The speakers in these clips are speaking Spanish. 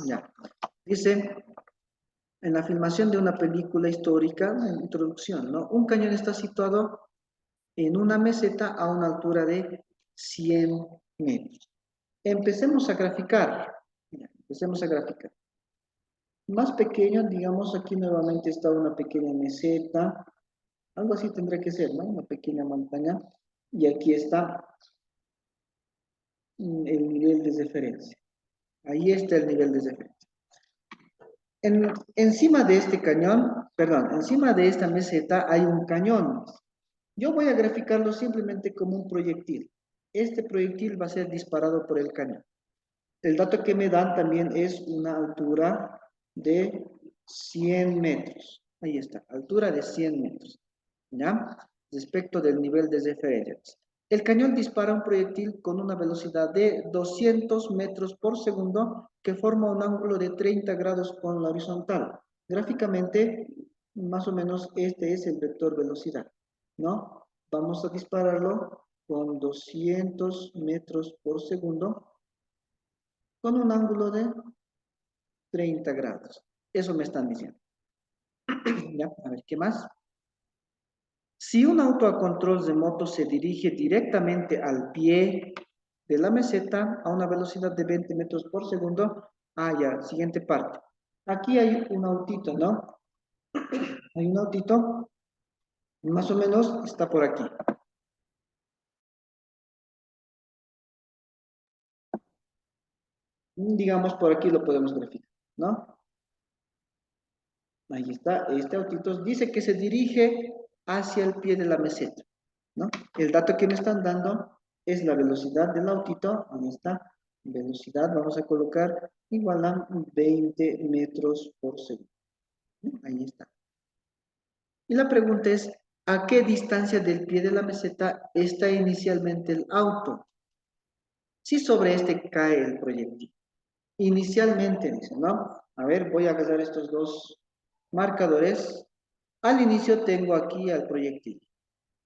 Ya. Dice, en la filmación de una película histórica, en introducción, ¿no? Un cañón está situado en una meseta a una altura de 100 metros. Empecemos a graficar. Ya, empecemos a graficar. Más pequeño, digamos, aquí nuevamente está una pequeña meseta. Algo así tendrá que ser, ¿no? Una pequeña montaña. Y aquí está el nivel de referencia. Ahí está el nivel de referencia. Encima de este cañón, perdón, encima de esta meseta hay un cañón. Yo voy a graficarlo simplemente como un proyectil. Este proyectil va a ser disparado por el cañón. El dato que me dan también es una altura de 100 metros. Ahí está, altura de 100 metros. ¿Ya? Respecto del nivel de referencia. El cañón dispara un proyectil con una velocidad de 200 metros por segundo que forma un ángulo de 30 grados con la horizontal. Gráficamente, más o menos este es el vector velocidad, ¿no? Vamos a dispararlo con 200 metros por segundo con un ángulo de 30 grados. Eso me están diciendo. ¿Ya? A ver, ¿qué más? Si un auto a control remoto se dirige directamente al pie de la meseta a una velocidad de 20 metros por segundo, ya, siguiente parte. Aquí hay un autito, ¿no? Hay un autito, más o menos está por aquí. Digamos, por aquí lo podemos graficar, ¿no? Ahí está, este autito dice que se dirige hacia el pie de la meseta, ¿no? El dato que me están dando es la velocidad del autito, ahí está, velocidad, vamos a colocar igual a 20 metros por segundo, ¿no? Ahí está. Y la pregunta es, ¿a qué distancia del pie de la meseta está inicialmente el auto? Si sobre este cae el proyectil. Inicialmente, dice, ¿no? A ver, voy a agarrar estos dos marcadores. Al inicio tengo aquí al proyectil.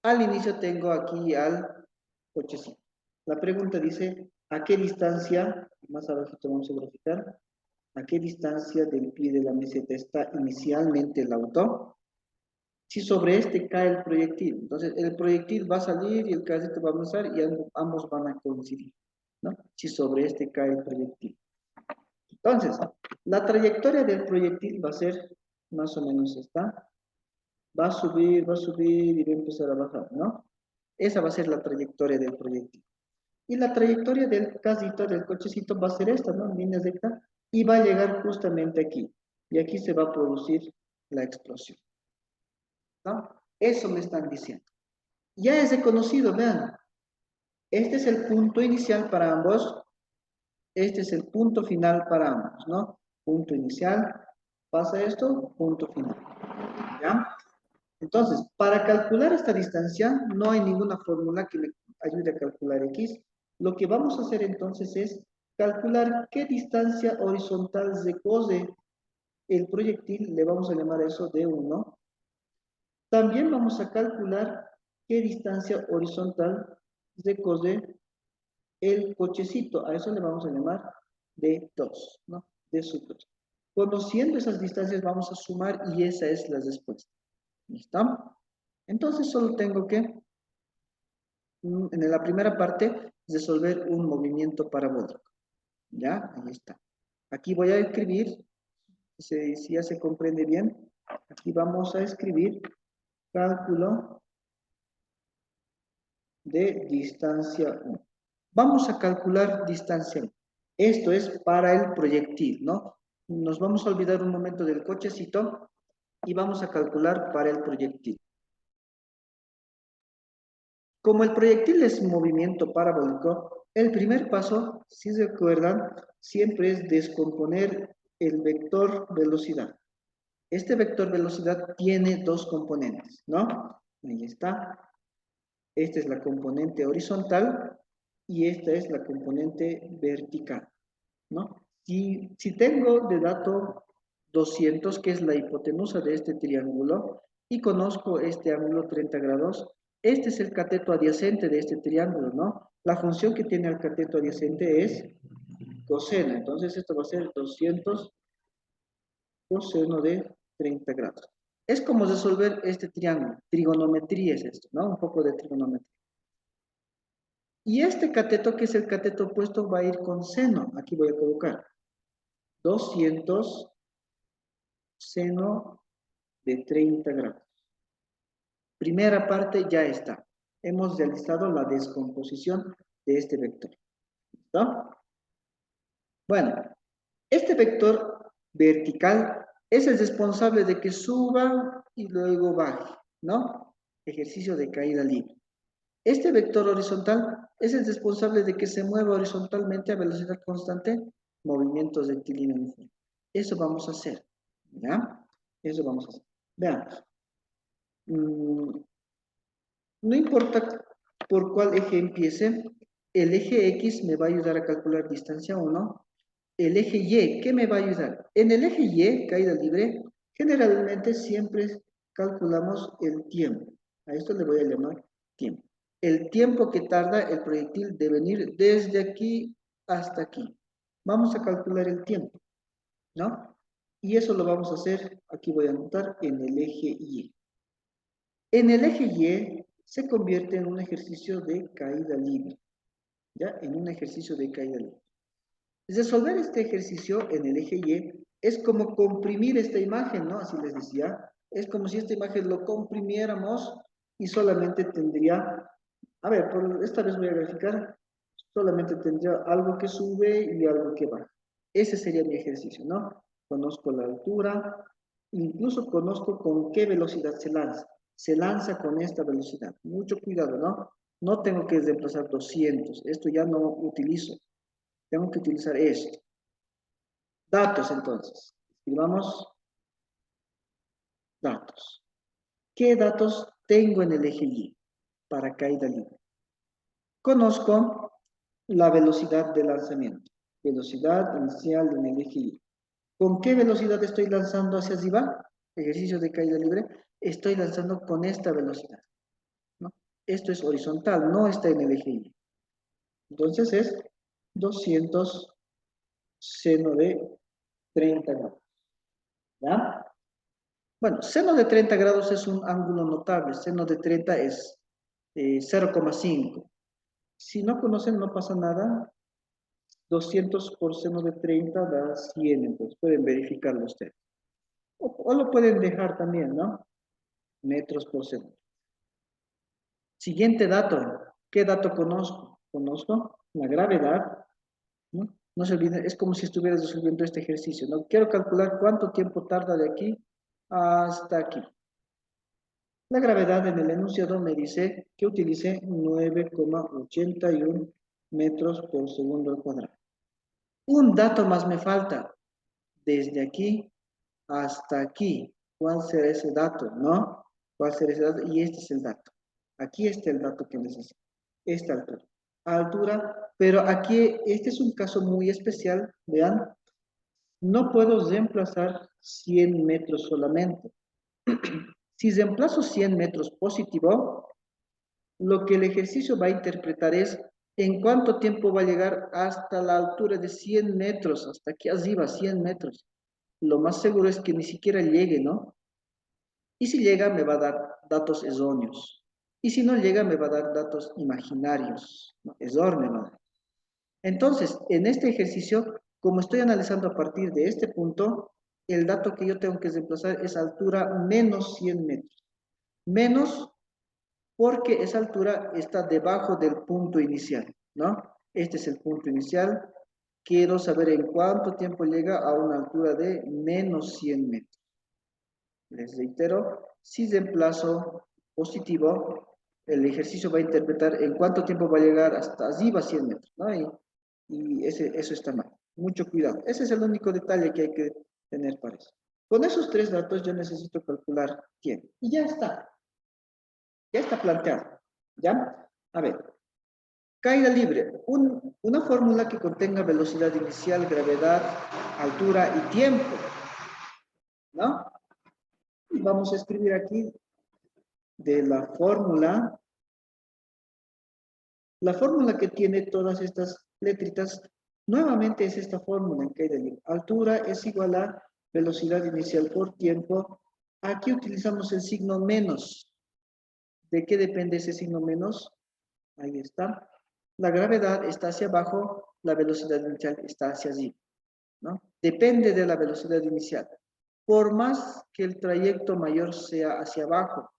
Al inicio tengo aquí al cochecito. La pregunta dice, ¿a qué distancia, más abajo vamos a verificar, a qué distancia del pie de la meseta está inicialmente el auto? Si sobre este cae el proyectil, entonces el proyectil va a salir y el carrito va a avanzar y ambos van a coincidir, ¿no? Si sobre este cae el proyectil. Entonces, la trayectoria del proyectil va a ser más o menos esta. Va a subir y va a empezar a bajar, ¿no? Esa va a ser la trayectoria del proyectil. Y la trayectoria del casito, del cochecito, va a ser esta, ¿no? En línea recta. Y va a llegar justamente aquí. Y aquí se va a producir la explosión, ¿no? Eso me están diciendo. Ya es reconocido, vean. Este es el punto inicial para ambos. Este es el punto final para ambos, ¿no? Punto inicial, pasa esto, punto final. ¿Ya? Entonces, para calcular esta distancia, no hay ninguna fórmula que me ayude a calcular X. Lo que vamos a hacer entonces es calcular qué distancia horizontal recorre el proyectil, le vamos a llamar eso D1. También vamos a calcular qué distancia horizontal recorre el cochecito, a eso le vamos a llamar D2, ¿no? D sub 2. Conociendo esas distancias vamos a sumar y esa es la respuesta. ¿Listo? Entonces solo tengo que, en la primera parte, resolver un movimiento parabólico. ¿Ya? Ahí está. Aquí voy a escribir, si ya se comprende bien, aquí vamos a escribir cálculo de distancia 1. Vamos a calcular distancia 1. Esto es para el proyectil, ¿no? Nos vamos a olvidar un momento del cochecito y vamos a calcular para el proyectil. Como el proyectil es movimiento parabólico, el primer paso, si se recuerdan, siempre es descomponer el vector velocidad. Este vector velocidad tiene dos componentes, ¿no? Ahí está. Esta es la componente horizontal y esta es la componente vertical, ¿no? Si tengo de dato 200, que es la hipotenusa de este triángulo, y conozco este ángulo 30 grados, este es el cateto adyacente de este triángulo, ¿no? La función que tiene el cateto adyacente es coseno. Entonces esto va a ser 200 coseno de 30 grados. Es como resolver este triángulo. Trigonometría es esto, ¿no? Un poco de trigonometría. Y este cateto, que es el cateto opuesto, va a ir con seno. Aquí voy a colocar 200 seno de 30 grados. Primera parte ya está. Hemos realizado la descomposición de este vector. ¿Listo? Bueno, este vector vertical es el responsable de que suba y luego baje, ¿no? Ejercicio de caída libre. Este vector horizontal es el responsable de que se mueva horizontalmente a velocidad constante, movimiento rectilíneo uniforme. Eso vamos a hacer, ¿ya? Eso vamos a hacer. Veamos. No importa por cuál eje empiece, el eje X me va a ayudar a calcular distancia 1. El eje Y, ¿qué me va a ayudar? En el eje Y, caída libre, generalmente siempre calculamos el tiempo. A esto le voy a llamar tiempo. El tiempo que tarda el proyectil de venir desde aquí hasta aquí. Vamos a calcular el tiempo, ¿no? Y eso lo vamos a hacer, aquí voy a anotar, en el eje Y. En el eje Y se convierte en un ejercicio de caída libre, ¿ya? En un ejercicio de caída libre. Resolver este ejercicio en el eje Y es como comprimir esta imagen, ¿no? Así les decía. Es como si esta imagen lo comprimiéramos y solamente tendría, a ver, por esta vez voy a graficar, solamente tendría algo que sube y algo que baja. Ese sería mi ejercicio, ¿no? Conozco la altura, incluso conozco con qué velocidad se lanza. Se lanza con esta velocidad. Mucho cuidado, ¿no? No tengo que reemplazar 200. Esto ya no utilizo. Tengo que utilizar esto. Datos, entonces. Escribamos datos. ¿Qué datos tengo en el eje Y para caída libre? Conozco la velocidad de lanzamiento. Velocidad inicial en el eje Y. ¿Con qué velocidad estoy lanzando hacia arriba? Ejercicio de caída libre. Estoy lanzando con esta velocidad, ¿no? Esto es horizontal, no está en el eje Y. Entonces es 200 seno de 30 grados. ¿Ya? Bueno, seno de 30 grados es un ángulo notable. Seno de 30 es 0,5. Si no conocen, no pasa nada. 200 por seno de 30 da 100, entonces pueden verificarlo ustedes. O lo pueden dejar también, ¿no? Metros por segundo. Siguiente dato. ¿Qué dato conozco? Conozco la gravedad, ¿no? No se olviden, es como si estuvieras resolviendo este ejercicio, ¿no? Quiero calcular cuánto tiempo tarda de aquí hasta aquí. La gravedad en el enunciado me dice que utilice 9,81 metros por segundo al cuadrado. Un dato más me falta. Desde aquí hasta aquí. ¿Cuál será ese dato? ¿No? ¿Cuál será ese dato? Y este es el dato. Aquí está el dato que necesito. Esta altura. Altura, pero aquí este es un caso muy especial. Vean, no puedo reemplazar 100 metros solamente. Si reemplazo 100 metros positivo, lo que el ejercicio va a interpretar es en cuánto tiempo va a llegar hasta la altura de 100 metros, hasta aquí arriba, 100 metros. Lo más seguro es que ni siquiera llegue, ¿no? Y si llega, me va a dar datos erróneos. Y si no llega, me va a dar datos imaginarios, ¿no? Error me va a dar. Entonces, en este ejercicio, como estoy analizando a partir de este punto, el dato que yo tengo que reemplazar es altura menos 100 metros. Menos porque esa altura está debajo del punto inicial, ¿no? Este es el punto inicial. Quiero saber en cuánto tiempo llega a una altura de menos 100 metros. Les reitero, si reemplazo positivo, el ejercicio va a interpretar en cuánto tiempo va a llegar hasta arriba 100 metros, ¿no? Y eso está mal. Mucho cuidado. Ese es el único detalle que hay que tener para eso. Con esos tres datos yo necesito calcular tiempo. Y ya está. Ya está planteado. ¿Ya? A ver. Caída libre. Una fórmula que contenga velocidad inicial, gravedad, altura y tiempo. ¿No? Y vamos a escribir aquí de la fórmula que tiene todas estas letritas Nuevamente es esta fórmula en caída libre. Altura es igual a velocidad inicial por tiempo. Aquí utilizamos el signo menos. ¿De qué depende ese signo menos? Ahí está. La gravedad está hacia abajo, la velocidad inicial está hacia arriba, ¿no? Depende de la velocidad inicial. Por más que el trayecto mayor sea hacia abajo,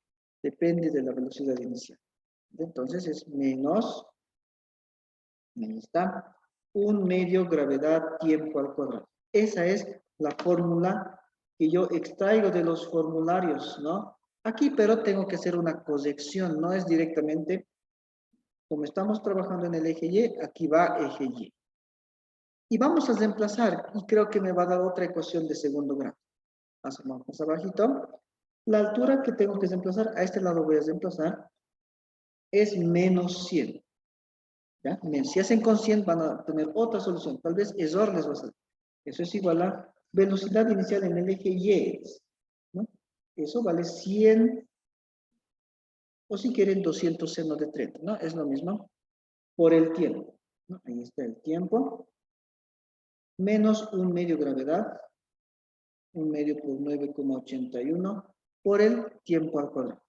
depende de la velocidad inicial. Entonces es menos, ahí está, 1 medio gravedad tiempo al cuadrado. Esa es la fórmula que yo extraigo de los formularios, ¿no? Aquí, pero tengo que hacer una corrección, no es directamente, como estamos trabajando en el eje Y, aquí va eje Y. Y vamos a reemplazar, y creo que me va a dar otra ecuación de segundo grado. Vamos más abajito. La altura que tengo que reemplazar, a este lado voy a reemplazar, es menos 100. ¿Ya? Si hacen con 100 van a tener otra solución. Tal vez error les va a salir. Eso es igual a velocidad inicial en el eje Y. ¿No? Eso vale 100, o si quieren 200 seno de 30. ¿No? Es lo mismo por el tiempo. ¿No? Ahí está el tiempo. Menos 1 medio gravedad. 1 medio por 9,81 por el tiempo al cuadrado.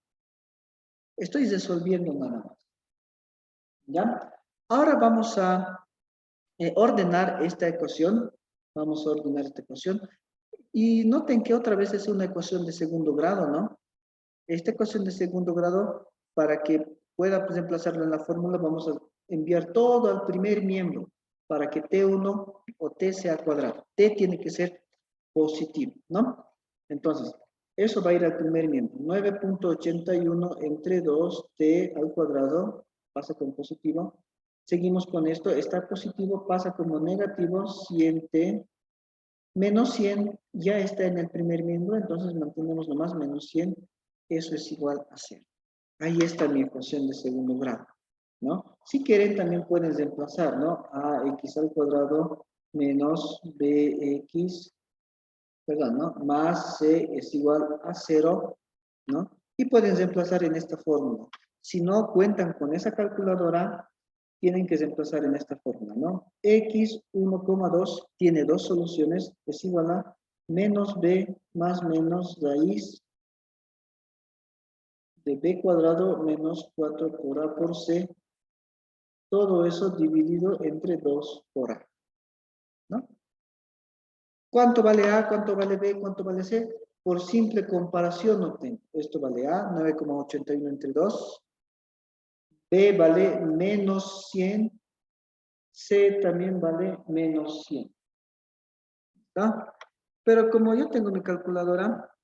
Estoy resolviendo nada más. ¿Ya? Ahora vamos a ordenar esta ecuación. Vamos a ordenar esta ecuación. Y noten que otra vez es una ecuación de segundo grado, ¿no? Esta ecuación de segundo grado, para que pueda reemplazarla en la fórmula, vamos a enviar todo al primer miembro para que T1 o T sea cuadrado. T tiene que ser positivo, ¿no? Entonces, eso va a ir al primer miembro. 9.81 entre 2T al cuadrado pasa como positivo. Seguimos con esto. Está positivo, pasa como negativo. 100T menos 100 ya está en el primer miembro, entonces mantenemos nomás menos 100, eso es igual a 0. Ahí está mi ecuación de segundo grado, ¿no? Si quieren también pueden reemplazar, ¿no? Ax al cuadrado menos bx, perdón, ¿no? Más c es igual a 0, ¿no? Y pueden reemplazar en esta fórmula. Si no cuentan con esa calculadora, tienen que reemplazar en esta fórmula, ¿no? X 1,2 tiene dos soluciones, es igual a menos b más menos raíz de b cuadrado menos 4 por a por c, todo eso dividido entre 2 por a, ¿no? ¿Cuánto vale a? ¿Cuánto vale b? ¿Cuánto vale c? Por simple comparación obtengo. Esto vale a, 9,81 entre 2. B vale menos 100. C también vale menos 100. ¿Está? Pero como yo tengo mi calculadora,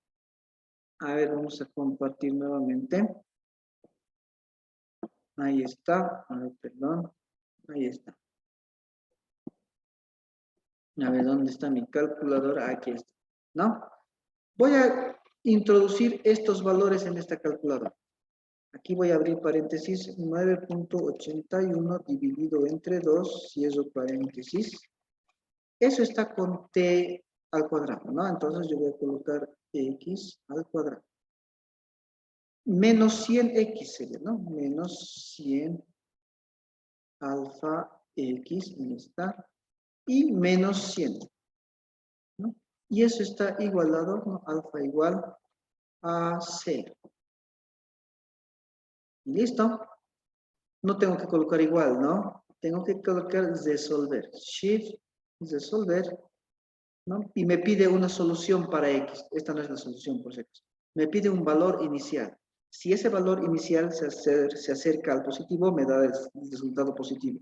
a ver, vamos a compartir nuevamente. Ahí está. A ver, perdón. Ahí está. A ver, ¿dónde está mi calculadora? Aquí está. ¿No? Voy a introducir estos valores en esta calculadora. Aquí voy a abrir paréntesis, 9.81 dividido entre 2, cierro paréntesis. Eso está con t al cuadrado, ¿no? Entonces yo voy a colocar x al cuadrado. Menos 100x sería, ¿no? Menos 100 alfa x, ahí está. Y menos 100, ¿no? Y eso está igualado, ¿no? Alfa igual a 0. Y listo. No tengo que colocar igual, ¿no? Tengo que colocar resolver. Shift, resolver, ¿no? Y me pide una solución para x. Esta no es la solución, por cierto. Me pide un valor inicial. Si ese valor inicial se acerca al positivo, me da el resultado positivo.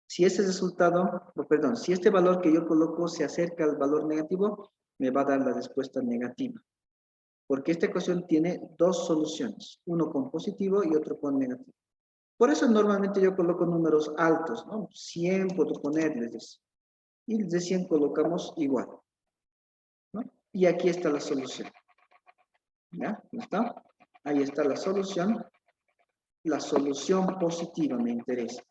Si ese resultado, perdón, si este valor que yo coloco se acerca al valor negativo, me va a dar la respuesta negativa. Porque esta ecuación tiene dos soluciones, uno con positivo y otro con negativo. Por eso normalmente yo coloco números altos, ¿no? 100 puedo ponerles. Y de 100 colocamos igual, ¿no? Y aquí está la solución. ¿Ya? ¿Está? Ahí está la solución. La solución positiva me interesa.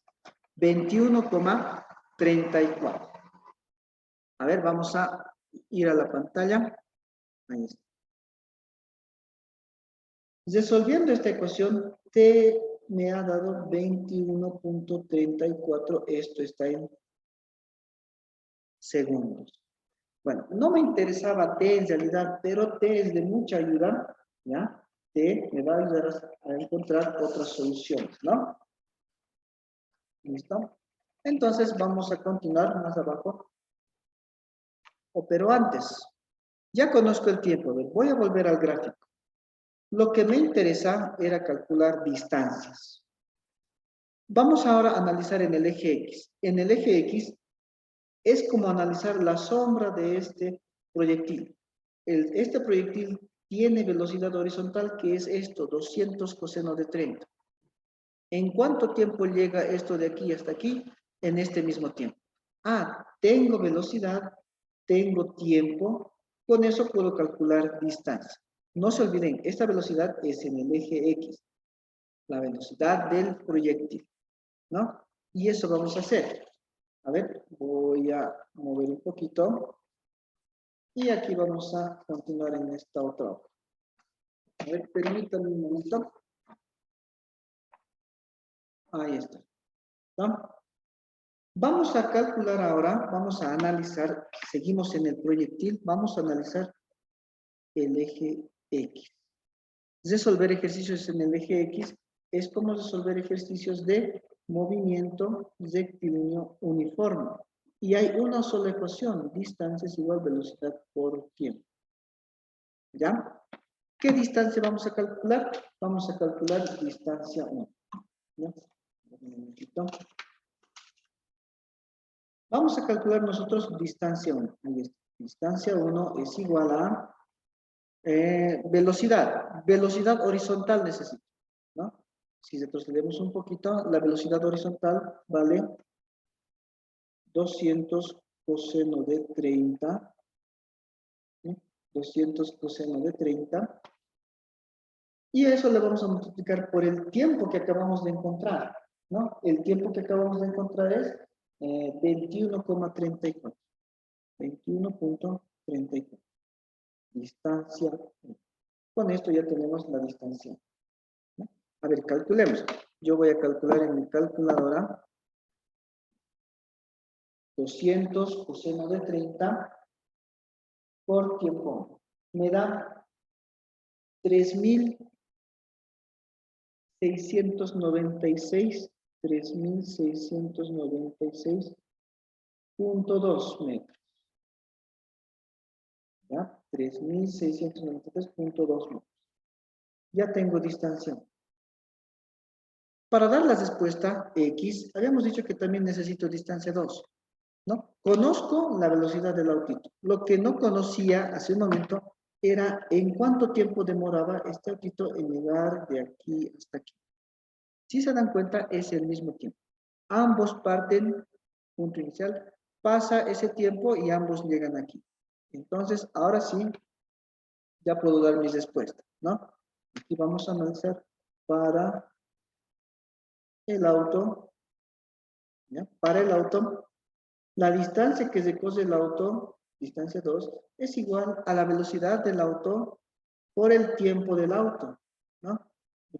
21,34. A ver, vamos a ir a la pantalla. Ahí está. Resolviendo esta ecuación, T me ha dado 21.34. Esto está en segundos. Bueno, no me interesaba T en realidad, pero T es de mucha ayuda, ¿ya? T me va a ayudar a encontrar otras soluciones, ¿no? ¿Listo? Entonces vamos a continuar más abajo. Pero antes, ya conozco el tiempo, voy a volver al gráfico. Lo que me interesa era calcular distancias. Vamos ahora a analizar en el eje X. En el eje X es como analizar la sombra de este proyectil. Este proyectil tiene velocidad horizontal, que es esto, 200 coseno de 30. ¿En cuánto tiempo llega esto de aquí hasta aquí? En este mismo tiempo. Tengo velocidad, tengo tiempo, con eso puedo calcular distancia. No se olviden, esta velocidad es en el eje X, la velocidad del proyectil, ¿no? Y eso vamos a hacer. A ver, voy a mover un poquito. Y aquí vamos a continuar en esta otra hoja. A ver, permítanme un momento. Ahí está. ¿No? Vamos a calcular ahora, vamos a analizar, seguimos en el proyectil, vamos a analizar el eje X. Resolver ejercicios en el eje X es como resolver ejercicios de movimiento rectilíneo uniforme. Y hay una sola ecuación, distancia es igual velocidad por tiempo. ¿Ya? ¿Qué distancia vamos a calcular? Vamos a calcular distancia 1. ¿Ya? Un momentito. Vamos a calcular nosotros distancia 1. Distancia 1 es igual a velocidad. Velocidad horizontal necesito, ¿no? Si retrocedemos un poquito, la velocidad horizontal vale 200 coseno de 30. ¿Sí? 200 coseno de 30. Y eso le vamos a multiplicar por el tiempo que acabamos de encontrar, ¿no? El tiempo que acabamos de encontrar es 21,34. 21,34. Distancia. Con esto ya tenemos la distancia, ¿no? A ver, calculemos. Yo voy a calcular en mi calculadora 200 coseno de 30 por tiempo. Me da 3.696.2 metros. ¿Ya? 3.693.2 metros. Ya tengo distancia. Para dar la respuesta X, habíamos dicho que también necesito distancia 2, ¿no? Conozco la velocidad del autito. Lo que no conocía hace un momento era en cuánto tiempo demoraba este autito en llegar de aquí hasta aquí. Si se dan cuenta, es el mismo tiempo. Ambos parten, punto inicial, pasa ese tiempo y ambos llegan aquí. Entonces, ahora sí, ya puedo dar mis respuestas, ¿no? Aquí vamos a analizar para el auto, ¿ya? Para el auto, la distancia que recorre el auto, distancia 2, es igual a la velocidad del auto por el tiempo del auto, ¿no?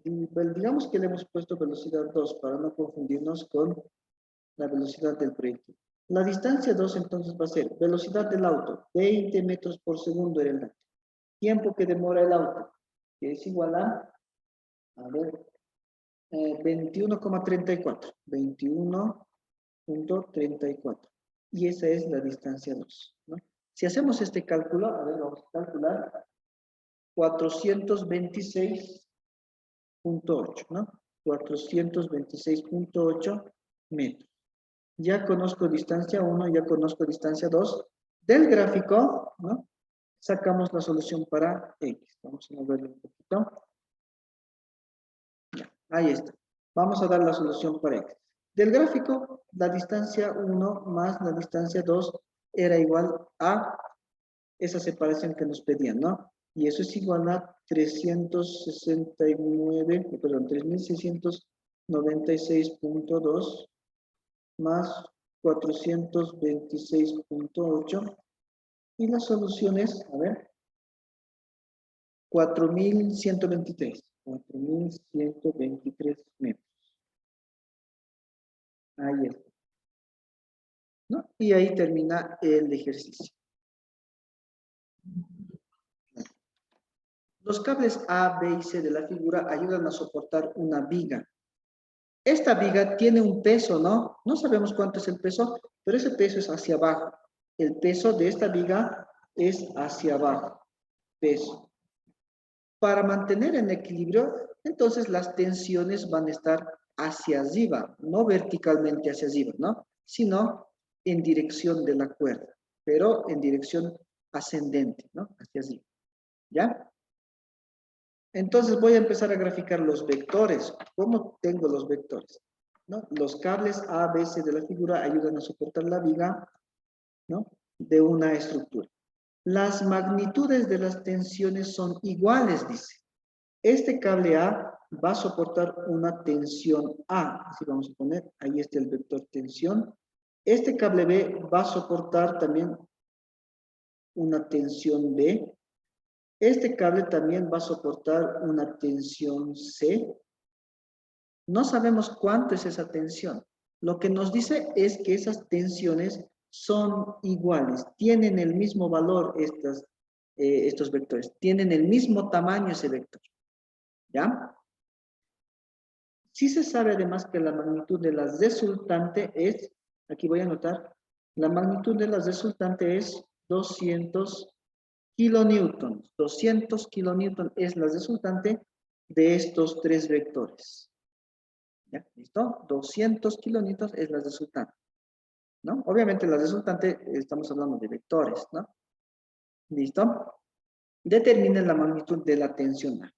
Y, pues, digamos que le hemos puesto velocidad 2 para no confundirnos con la velocidad del proyectil. La distancia 2 entonces va a ser velocidad del auto, 20 metros por segundo era el dato. Tiempo que demora el auto, que es igual a ver, 21,34. 21,34. Y esa es la distancia 2, ¿no? Si hacemos este cálculo, a ver, vamos a calcular 426,8, ¿no? 426,8 metros. Ya conozco distancia 1, ya conozco distancia 2. Del gráfico, ¿no? Sacamos la solución para X. Vamos a moverlo un poquito. Ya, ahí está. Vamos a dar la solución para X. Del gráfico, la distancia 1 más la distancia 2 era igual a esa separación que nos pedían, ¿no? Y eso es igual a 396.2 más 426,8. Y la solución es, a ver, 4.123. 4.123 metros. Ahí está. ¿no? Y ahí termina el ejercicio. Los cables A, B y C de la figura ayudan a soportar una viga. Esta viga tiene un peso, ¿no? No sabemos cuánto es el peso, pero ese peso es hacia abajo. El peso de esta viga es hacia abajo. Peso. Para mantener en equilibrio, entonces las tensiones van a estar hacia arriba, no verticalmente hacia arriba, ¿no? Sino en dirección de la cuerda, pero en dirección ascendente, ¿no? Hacia arriba. ¿Ya? Entonces voy a empezar a graficar los vectores. ¿Cómo tengo los vectores? ¿No? Los cables A, B, C de la figura ayudan a soportar la viga, ¿no? De una estructura. Las magnitudes de las tensiones son iguales, dice. Este cable A va a soportar una tensión A. Así vamos a poner, ahí está el vector tensión. Este cable B va a soportar también una tensión B. Este cable también va a soportar una tensión C. No sabemos cuánto es esa tensión. Lo que nos dice es que esas tensiones son iguales, tienen el mismo valor estos vectores, tienen el mismo tamaño ese vector. ¿Ya? Sí se sabe además que la magnitud de la resultante es, aquí voy a anotar, la magnitud de la resultante es 200 kilonewtons. 200 kilonewtons es la resultante de estos tres vectores. ¿Ya? ¿Listo? 200 kilonewtons es la resultante, ¿no? Obviamente la resultante, estamos hablando de vectores, ¿no? ¿Listo? Determinen la magnitud de la tensión A.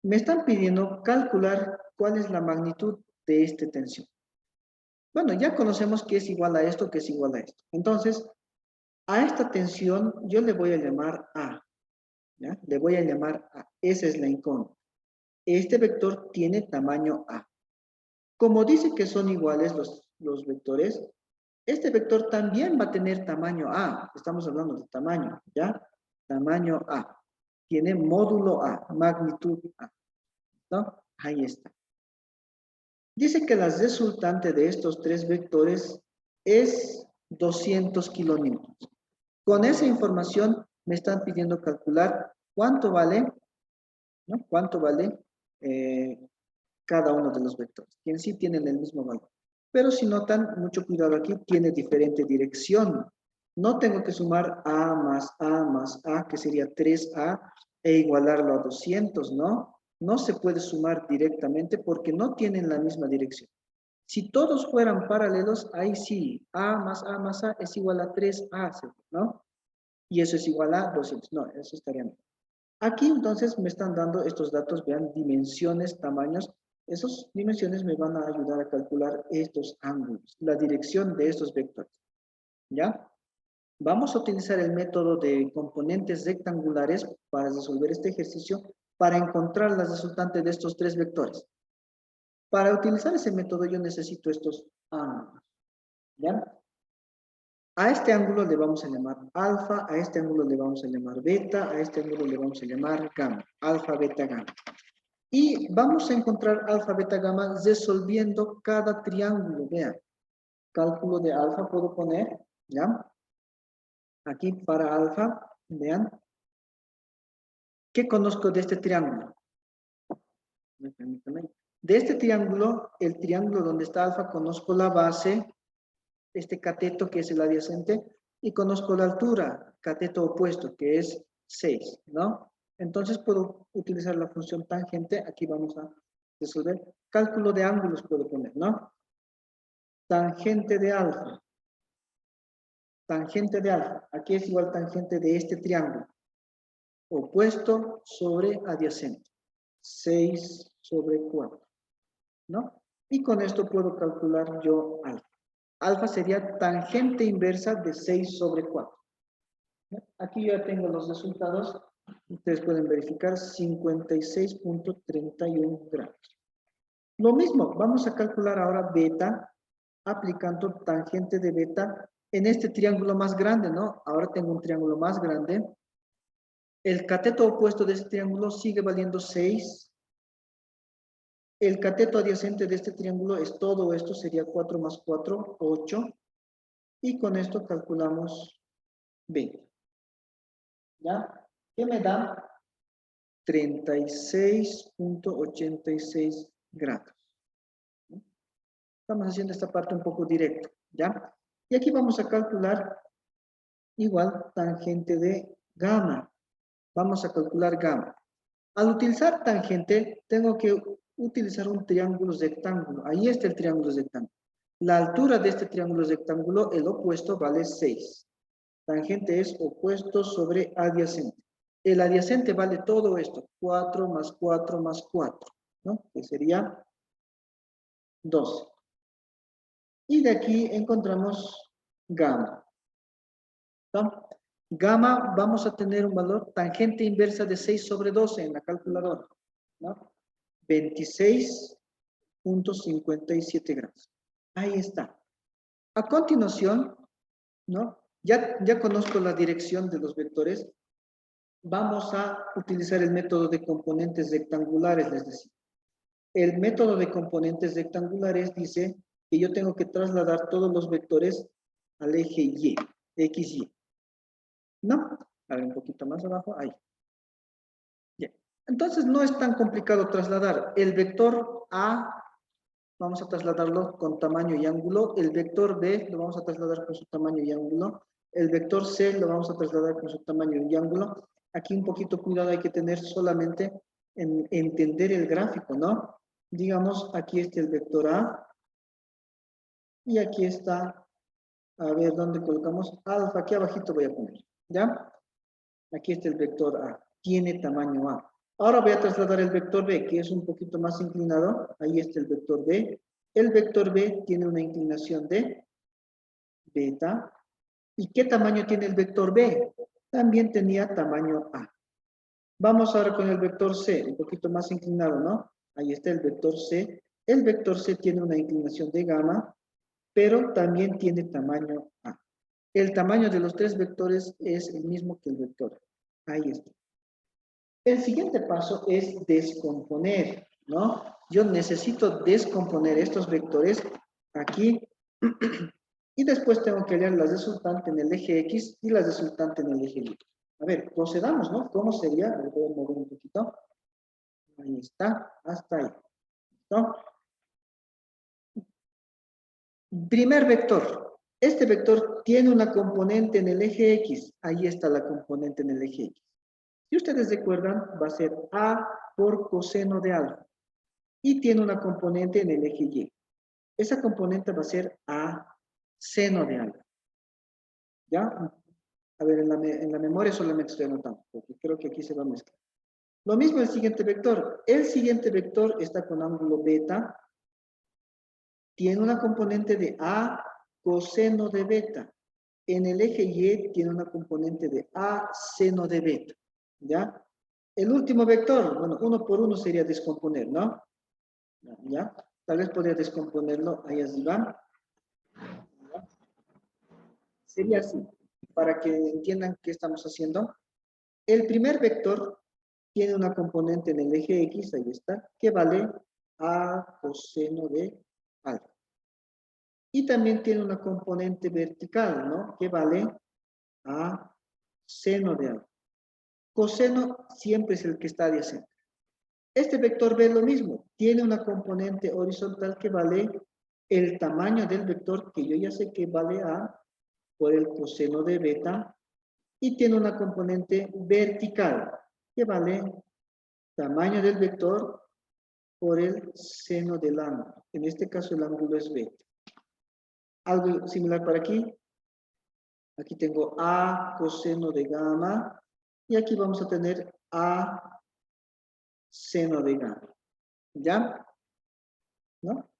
Me están pidiendo calcular cuál es la magnitud de esta tensión. Bueno, ya conocemos que es igual a esto, que es igual a esto. Entonces, a esta tensión yo le voy a llamar A. ¿Ya? Le voy a llamar A. Esa es la incógnita. Este vector tiene tamaño A. Como dice que son iguales los vectores, este vector también va a tener tamaño A. Estamos hablando de tamaño, ¿ya? Tamaño A. Tiene módulo A, magnitud A. ¿No? Ahí está. Dice que la resultante de estos tres vectores es 200 kilonewtons. Con esa información me están pidiendo calcular cuánto vale, ¿no? Cuánto vale cada uno de los vectores, que en sí tienen el mismo valor. Pero si notan, mucho cuidado aquí, tiene diferente dirección. No tengo que sumar A más A más A, que sería 3A, e igualarlo a 200, ¿no? No se puede sumar directamente porque no tienen la misma dirección. Si todos fueran paralelos, ahí sí, A más A es igual a 3A, ¿no? Y eso es igual a 200. No, eso estaría bien. Aquí entonces me están dando estos datos, vean, dimensiones, tamaños. Esas dimensiones me van a ayudar a calcular estos ángulos, la dirección de estos vectores. ¿Ya? Vamos a utilizar el método de componentes rectangulares para resolver este ejercicio, para encontrar la resultante de estos tres vectores. Para utilizar ese método yo necesito estos ángulos. ¿Ya? A este ángulo le vamos a llamar alfa, a este ángulo le vamos a llamar beta, a este ángulo le vamos a llamar gamma, alfa, beta, gamma. Y vamos a encontrar alfa, beta, gamma resolviendo cada triángulo. Vean, cálculo de alfa puedo poner, ¿ya? Aquí para alfa, vean. ¿Qué conozco de este triángulo? De este triángulo, el triángulo donde está alfa, conozco la base, este cateto que es el adyacente, y conozco la altura, cateto opuesto, que es 6, ¿no? Entonces puedo utilizar la función tangente, aquí vamos a resolver. Cálculo de ángulos puedo poner, ¿no? Tangente de alfa. Tangente de alfa. Aquí es igual tangente de este triángulo. Opuesto sobre adyacente. 6 sobre 4, ¿no? Y con esto puedo calcular yo alfa. Alfa sería tangente inversa de 6 sobre 4. Aquí ya tengo los resultados. Ustedes pueden verificar 56.31 grados. Lo mismo, vamos a calcular ahora beta aplicando tangente de beta en este triángulo más grande, ¿no? Ahora tengo un triángulo más grande. El cateto opuesto de este triángulo sigue valiendo 6. El cateto adyacente de este triángulo es todo esto, sería 4 más 4, 8. y con esto calculamos beta. ¿Ya? ¿Qué me da? 36.86 grados. Estamos haciendo esta parte un poco directa, ¿ya? Y aquí vamos a calcular igual tangente de gamma. Vamos a calcular gamma. Al utilizar tangente, tengo que utilizar un triángulo rectángulo. Ahí está el triángulo rectángulo. La altura de este triángulo rectángulo, el opuesto, vale 6. Tangente es opuesto sobre adyacente. El adyacente vale todo esto, 4 más 4 más 4, ¿no? Que sería 12. Y de aquí encontramos gamma. ¿No? Gamma, vamos a tener un valor tangente inversa de 6 sobre 12 en la calculadora, ¿no? 26.57 grados. Ahí está. A continuación, ¿no? Ya conozco la dirección de los vectores. Vamos a utilizar el método de componentes rectangulares, les decía. El método de componentes rectangulares dice que yo tengo que trasladar todos los vectores al eje Y, XY. ¿No? A ver, un poquito más abajo, ahí. Bien. Entonces no es tan complicado trasladar. El vector A, vamos a trasladarlo con tamaño y ángulo. El vector B lo vamos a trasladar con su tamaño y ángulo. El vector C lo vamos a trasladar con su tamaño y ángulo. Aquí un poquito cuidado hay que tener solamente en entender el gráfico, ¿no? Digamos, aquí está el vector A. Y aquí está, a ver, ¿dónde colocamos? Alfa, aquí abajito voy a poner, ¿ya? Aquí está el vector A, tiene tamaño A. Ahora voy a trasladar el vector B, que es un poquito más inclinado. Ahí está el vector B. El vector B tiene una inclinación de beta. ¿Y qué tamaño tiene el vector B? También tenía tamaño A. Vamos ahora con el vector C, un poquito más inclinado, ¿no? Ahí está el vector C. El vector C tiene una inclinación de gamma, pero también tiene tamaño A. El tamaño de los tres vectores es el mismo que el vector. Ahí está. El siguiente paso es descomponer, ¿no? Yo necesito descomponer estos vectores aquí y después tengo que hallar la resultante en el eje X y la resultante en el eje Y. A ver, procedamos, ¿no? ¿Cómo sería? A ver, voy a mover un poquito. Ahí está, hasta ahí. ¿No? Primer vector. Este vector tiene una componente en el eje X. Ahí está la componente en el eje X. Si ustedes recuerdan, va a ser A por coseno de alfa. Y tiene una componente en el eje Y. Esa componente va a ser A seno de alfa. ¿Ya? A ver, en la memoria solamente estoy anotando, porque creo que aquí se va a mezclar. Lo mismo el siguiente vector. El siguiente vector está con ángulo beta. Tiene una componente de A coseno de beta. En el eje Y tiene una componente de A seno de beta. ¿Ya? El último vector, bueno, uno por uno sería descomponer, ¿no? ¿Ya? Tal vez podría descomponerlo ahí arriba. ¿Ya? Sería así, para que entiendan qué estamos haciendo. El primer vector tiene una componente en el eje X, ahí está, que vale A coseno de alfa. Y también tiene una componente vertical, ¿no? Que vale A seno de alfa. Coseno siempre es el que está adyacente. Este vector B es lo mismo, tiene una componente horizontal que vale el tamaño del vector, que yo ya sé que vale A por el coseno de beta, y tiene una componente vertical que vale tamaño del vector por el seno del ángulo. En este caso el ángulo es beta. Algo similar para aquí. Aquí tengo A coseno de gamma y aquí vamos a tener A seno de gamma. ¿Ya? ¿No?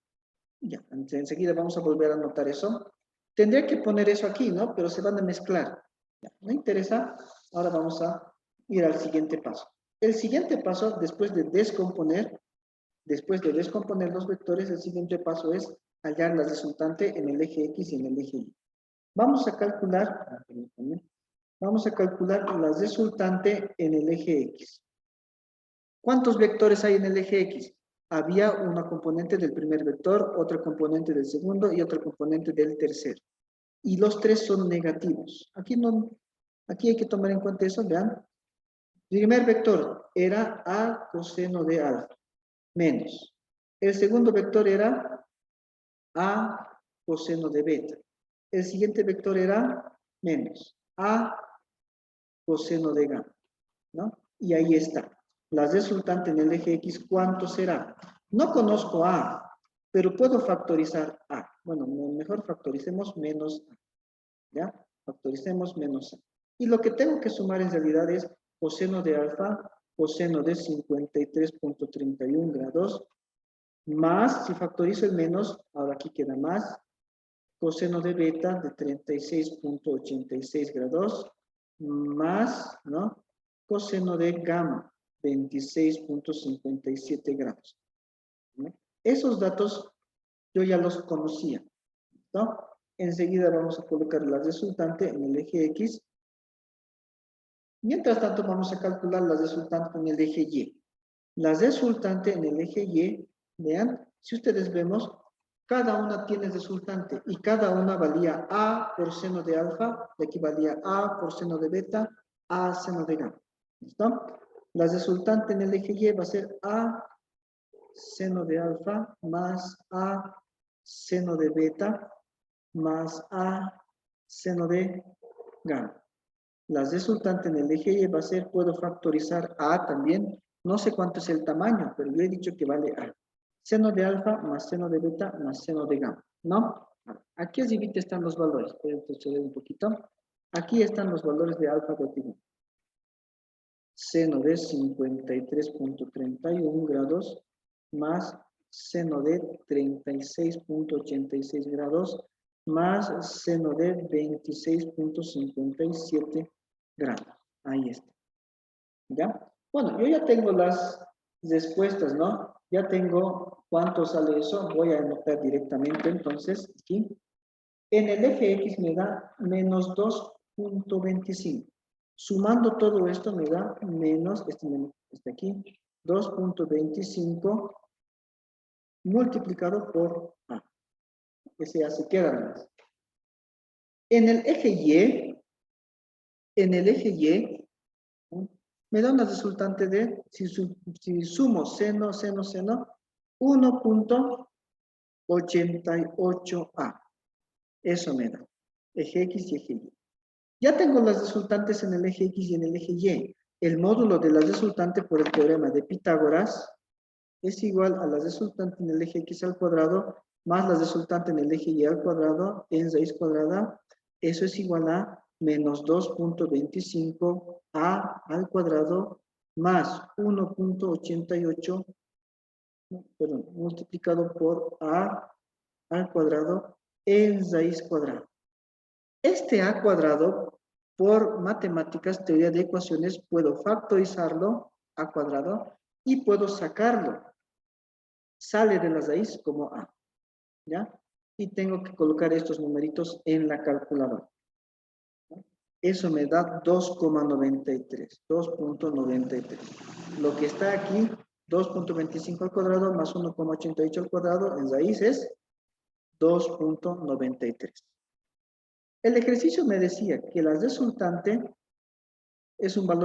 Ya, enseguida vamos a volver a anotar eso. Tendría que poner eso aquí, ¿no? Pero se van a mezclar. Ya, no interesa. Ahora vamos a ir al siguiente paso. El siguiente paso, después de descomponer los vectores, el siguiente paso es hallar la resultante en el eje X y en el eje Y. Vamos a calcular la resultante en el eje X. ¿Cuántos vectores hay en el eje X? Había una componente del primer vector, otra componente del segundo y otra componente del tercero. y los tres son negativos. Aquí hay que tomar en cuenta eso, vean. El primer vector era A coseno de alfa, menos. El segundo vector era A coseno de beta. El siguiente vector era menos A coseno de gamma, ¿no? Y ahí está. La resultante en el eje X, ¿cuánto será? No conozco A, pero puedo factorizar A. Bueno, mejor factoricemos menos A, ¿ya? Factoricemos menos A. Y lo que tengo que sumar en realidad es coseno de alfa, coseno de 53.31 grados, más, si factorizo el menos, ahora aquí queda más, coseno de beta de 36.86 grados, más, ¿no? Coseno de gamma, 26.57 grados, ¿no? Esos datos yo ya los conocía, ¿no? Enseguida vamos a colocar la resultante en el eje X. Mientras tanto, vamos a calcular la resultante en el eje Y. La resultante en el eje Y, vean, si ustedes vemos, cada una tiene resultante y cada una valía A por seno de alfa, y aquí valía A por seno de beta, A seno de gamma. ¿Listo? La resultante en el eje Y va a ser A seno de alfa más A seno de beta más A seno de gamma. La resultante en el eje Y va a ser, puedo factorizar A también. No sé cuánto es el tamaño, pero yo he dicho que vale A. Seno de alfa más seno de beta más seno de gamma, ¿no? Aquí arriba están los valores. Voy a retroceder un poquito. Aquí están los valores de alfa de pi. Seno de 53.31 grados más seno de 36.86 grados más seno de 26.57 grados. Ahí está. ¿Ya? Bueno, yo ya tengo las respuestas, ¿no? Ya tengo cuánto sale eso. Voy a anotar directamente, entonces, aquí. En el eje X me da menos 2.25. Sumando todo esto me da menos, este aquí, 2.25 multiplicado por A. Ese ya se queda más. En el eje Y, me da una resultante de, si sumo seno, 1.88A. Eso me da. Eje X y eje Y. Ya tengo las resultantes en el eje X y en el eje Y. El módulo de la resultante por el teorema de Pitágoras es igual a la resultante en el eje X al cuadrado más la resultante en el eje Y al cuadrado en raíz cuadrada. Eso es igual a menos 2.25 A al cuadrado más 1.88, perdón, multiplicado por A al cuadrado en raíz cuadrada. Este A cuadrado, por matemáticas, teoría de ecuaciones, puedo factorizarlo A cuadrado y puedo sacarlo. Sale de la raíz como A, ¿ya? Y tengo que colocar estos numeritos en la calculadora. Eso me da 2,93, 2.93. Lo que está aquí, 2.25 al cuadrado más 1,88 al cuadrado, en raíz es 2.93. El ejercicio me decía que la resultante es un valor